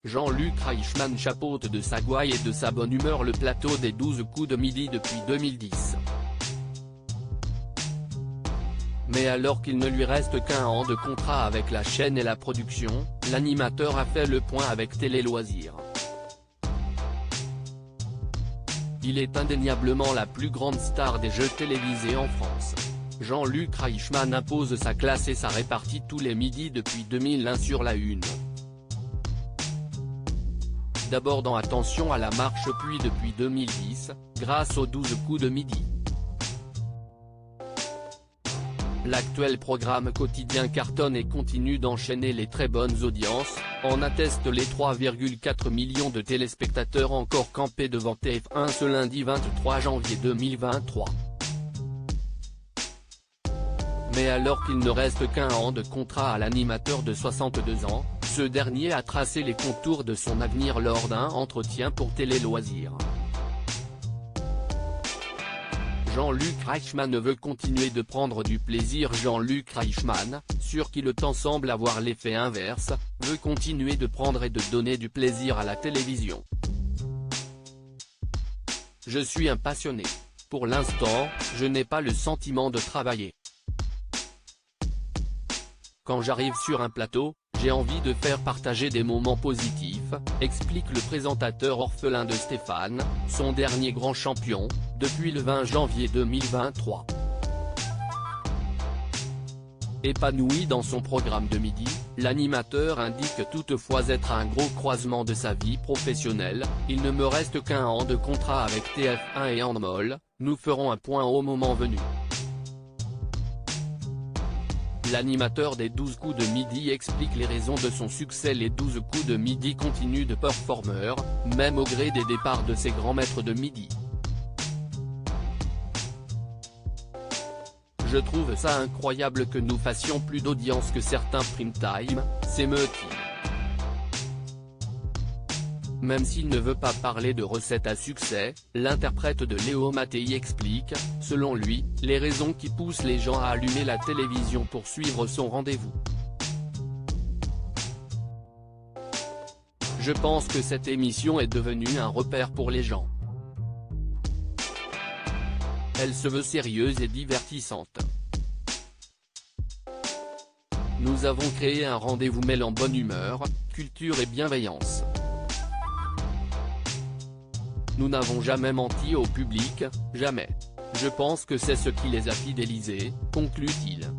Jean-Luc Reichmann chapeaute de sa gouaille et de sa bonne humeur le plateau des 12 coups de midi depuis 2010. Mais alors qu'il ne lui reste qu'un an de contrat avec la chaîne et la production, l'animateur a fait le point avec Télé Loisirs. Il est indéniablement la plus grande star des jeux télévisés en France. Jean-Luc Reichmann impose sa classe et sa répartie tous les midis depuis 2001 sur la Une. D'abord dans Attention à la marche puis depuis 2010, grâce aux 12 coups de midi. L'actuel programme quotidien cartonne et continue d'enchaîner les très bonnes audiences, en attestent les 3,4 millions de téléspectateurs encore campés devant TF1 ce lundi 23 janvier 2023. Mais alors qu'il ne reste qu'un an de contrat à l'animateur de 62 ans, ce dernier a tracé les contours de son avenir lors d'un entretien pour Télé Loisirs. Jean-Luc Reichmann veut continuer de prendre du plaisir. Jean-Luc Reichmann, sûr qui le temps semble avoir l'effet inverse, veut continuer de prendre et de donner du plaisir à la télévision. Je suis un passionné. Pour l'instant, je n'ai pas le sentiment de travailler. Quand j'arrive sur un plateau, j'ai envie de faire partager des moments positifs, explique le présentateur orphelin de Stéphane, son dernier grand champion, depuis le 20 janvier 2023. Épanoui dans son programme de midi, l'animateur indique toutefois être à un gros croisement de sa vie professionnelle. Il ne me reste qu'un an de contrat avec TF1 et Endemol, nous ferons un point au moment venu. L'animateur des 12 coups de midi explique les raisons de son succès. Les 12 coups de midi continuent de performeur, même au gré des départs de ses grands maîtres de midi. Je trouve ça incroyable que nous fassions plus d'audience que certains prime time, s'émeut-il. Même s'il ne veut pas parler de recettes à succès, l'interprète de Léo Mattei explique, selon lui, les raisons qui poussent les gens à allumer la télévision pour suivre son rendez-vous. Je pense que cette émission est devenue un repère pour les gens. Elle se veut sérieuse et divertissante. Nous avons créé un rendez-vous mêlant bonne humeur, culture et bienveillance. Nous n'avons jamais menti au public, jamais. Je pense que c'est ce qui les a fidélisés, conclut-il.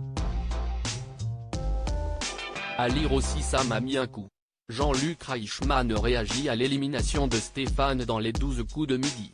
À lire aussi ça m'a mis un coup. Jean-Luc Reichmann réagit à l'élimination de Stéphane dans les 12 coups de midi.